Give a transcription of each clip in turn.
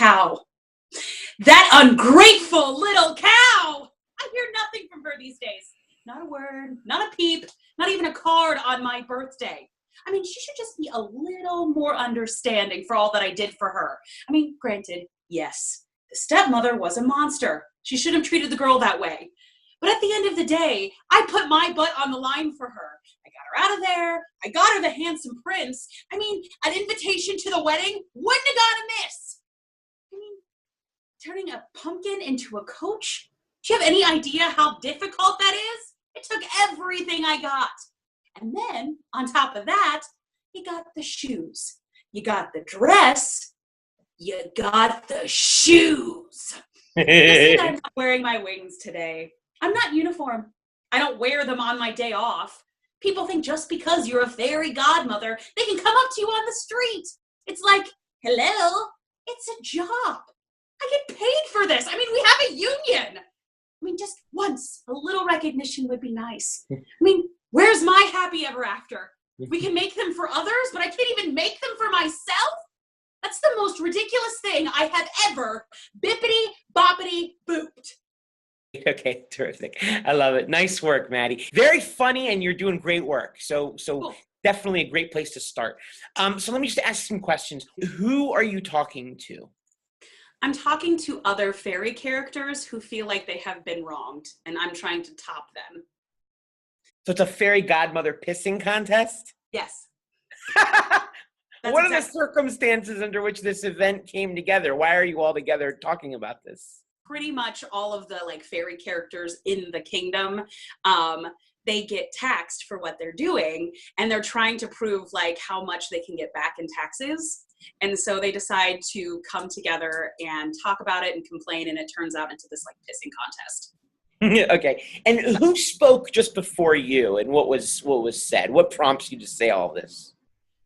cow. That ungrateful little cow. I hear nothing from her these days. Not a word, not a peep, not even a card on my birthday. I mean, she should just be a little more understanding for all that I did for her. I mean, granted, yes, the stepmother was a monster. She shouldn't have treated the girl that way. But at the end of the day, I put my butt on the line for her. I got her out of there. I got her the handsome prince. I mean, an invitation to the wedding wouldn't have gone amiss. I mean, turning a pumpkin into a coach? Do you have any idea how difficult that is? It took everything I got. And then, on top of that, you got the shoes. You got the dress. You got the shoes. Listen, I'm not wearing my wings today. I'm not uniform. I don't wear them on my day off. People think just because you're a fairy godmother, they can come up to you on the street. It's like, hello, it's a job. I get paid for this. I mean, we have a union. I mean, just once, a little recognition would be nice. I mean, where's my happy ever after? We can make them for others, but I can't even make them for myself? That's the most ridiculous thing I have ever bippity-boppity-booped. Okay, terrific. I love it. Nice work, Maddie. Very funny, and you're doing great work. So cool. Definitely a great place to start. So let me just ask some questions. Who are you talking to? I'm talking to other fairy characters who feel like they have been wronged, and I'm trying to top them. So it's a fairy godmother pissing contest? Yes. What are the circumstances under which this event came together? Why are you all together talking about this? Pretty much all of the fairy characters in the kingdom, they get taxed for what they're doing, and they're trying to prove how much they can get back in taxes. And so they decide to come together and talk about it and complain, and it turns out into this pissing contest. Okay. And who spoke just before you, and what was said? What prompts you to say all this?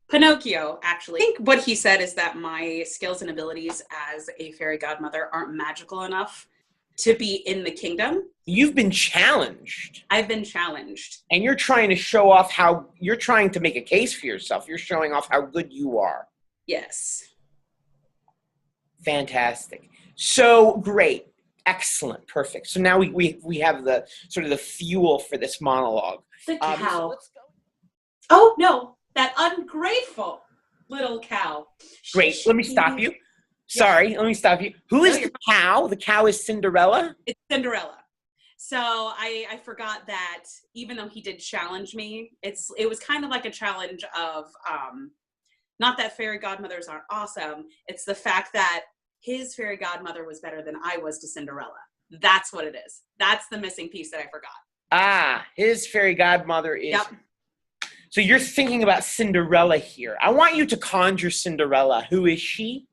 Pinocchio, actually. I think what he said is that my skills and abilities as a fairy godmother aren't magical enough to be in the kingdom. You've been challenged. I've been challenged. And you're trying to show off you're trying to make a case for yourself. You're showing off how good you are. Yes. Fantastic. So great. Excellent. Perfect. So now we have the sort of the fuel for this monologue. The cow. So let's go. Oh, no. That ungrateful little cow. Great. Let me stop you. Sorry. Let me stop you. Who is the cow? The cow is Cinderella? It's Cinderella. So I forgot that even though he did challenge me, it was kind of like a challenge of, not that fairy godmothers aren't awesome. It's the fact that his fairy godmother was better than I was to Cinderella. That's what it is. That's the missing piece that I forgot. Ah, his fairy godmother is... Yep. So you're thinking about Cinderella here. I want you to conjure Cinderella. Who is she?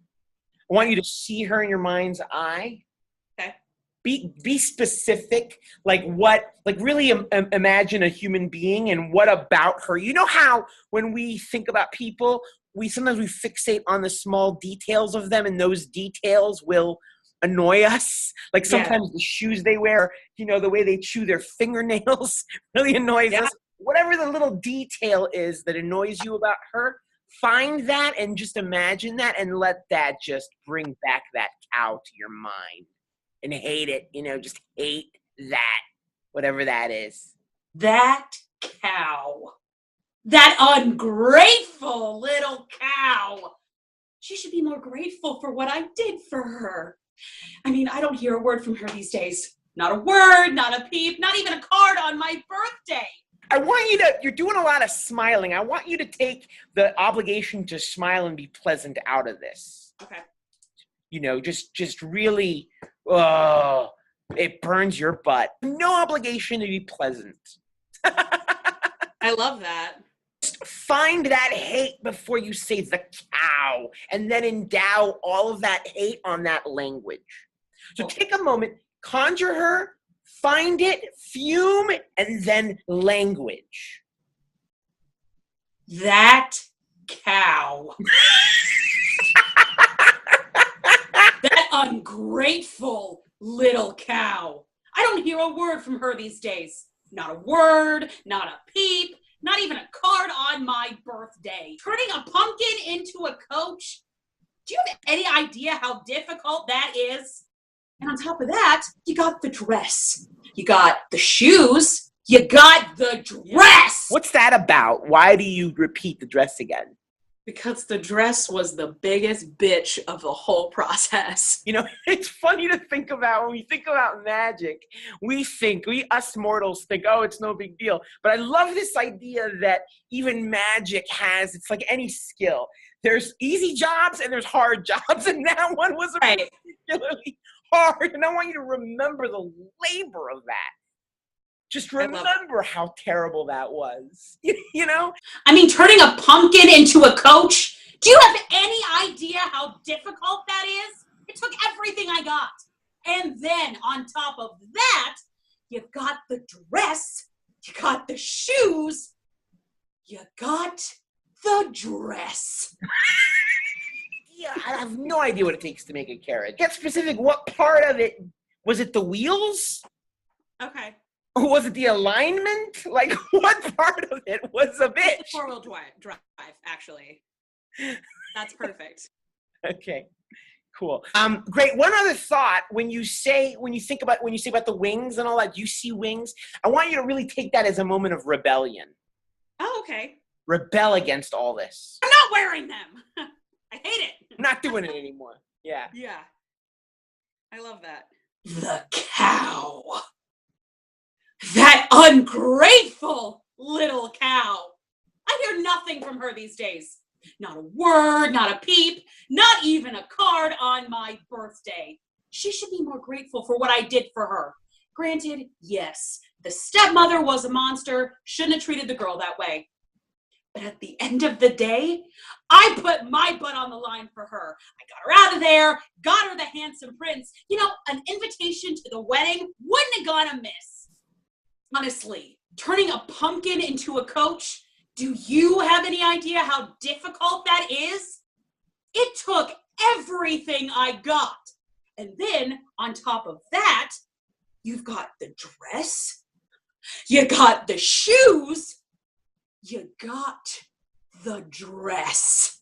I want you to see her in your mind's eye. Okay. Be specific. Really imagine a human being and what about her. You know how when we think about people, sometimes we fixate on the small details of them, and those details will annoy us. Sometimes the shoes they wear, the way they chew their fingernails really annoys us. Whatever the little detail is that annoys you about her, find that and just imagine that and let that just bring back that cow to your mind and hate it. Just hate that, whatever that is. That cow. That ungrateful little cow. She should be more grateful for what I did for her. I mean, I don't hear a word from her these days. Not a word, not a peep, not even a card on my birthday. I want you you're doing a lot of smiling. I want you to take the obligation to smile and be pleasant out of this. Okay. Just really, it burns your butt. No obligation to be pleasant. I love that. Just find that hate before you say the cow, and then endow all of that hate on that language. So take a moment, conjure her, find it, fume, and then language. That cow. That ungrateful little cow. I don't hear a word from her these days. Not a word, not a peep, not even a card on my birthday. Turning a pumpkin into a coach? Do you have any idea how difficult that is? And on top of that, you got the dress. You got the shoes. You got the dress. What's that about? Why do you repeat the dress again? Because the dress was the biggest bitch of the whole process. You know, it's funny to think about when we think about magic. We us mortals think, oh, it's no big deal. But I love this idea that even magic has, it's like any skill. There's easy jobs and there's hard jobs. And that one was particularly hard. And I want you to remember the labor of that. Just remember how terrible that was, you know? I mean, turning a pumpkin into a coach. Do you have any idea how difficult that is? It took everything I got. And then on top of that, you got the dress, you got the shoes, you got the dress. Yeah, I have no idea what it takes to make a carrot. Get specific. What part of it? Was it the wheels? Okay. Was it the alignment? Like, what part of it was a bitch? It's the four-wheel drive, actually. That's perfect. Okay, cool. Great. One other thought: when you say about the wings and all that, you see wings. I want you to really take that as a moment of rebellion. Oh, okay. Rebel against all this. I'm not wearing them. I hate it. I'm not doing it anymore. Yeah. Yeah. I love that. The cow. That ungrateful little cow. I hear nothing from her these days. Not a word, not a peep, not even a card on my birthday. She should be more grateful for what I did for her. Granted, yes, the stepmother was a monster, shouldn't have treated the girl that way. But at the end of the day, I put my butt on the line for her. I got her out of there, got her the handsome prince. You know, an invitation to the wedding wouldn't have gone amiss. Honestly, turning a pumpkin into a coach, do you have any idea how difficult that is? It took everything I got. And then, on top of that, you've got the dress, you got the shoes, you got the dress.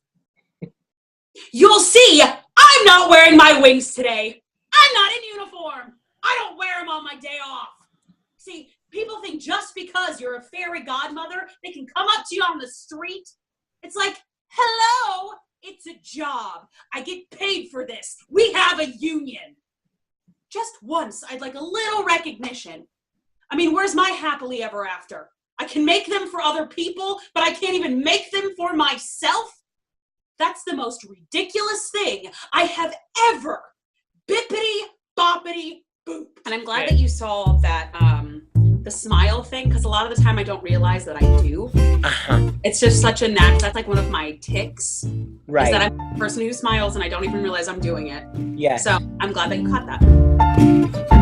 You'll see, I'm not wearing my wings today. I'm not in uniform. I don't wear them on my day off. See, people think just because you're a fairy godmother, they can come up to you on the street. It's like, hello, it's a job. I get paid for this. We have a union. Just once, I'd like a little recognition. I mean, where's my happily ever after? I can make them for other people, but I can't even make them for myself. That's the most ridiculous thing I have ever. Bippity, boppity, boop. And I'm glad that you saw that, the smile thing, because a lot of the time I don't realize that I do. It's just such a knack. That's like one of my tics. Right. Is that I'm a person who smiles and I don't even realize I'm doing it. Yeah. So I'm glad that you caught that.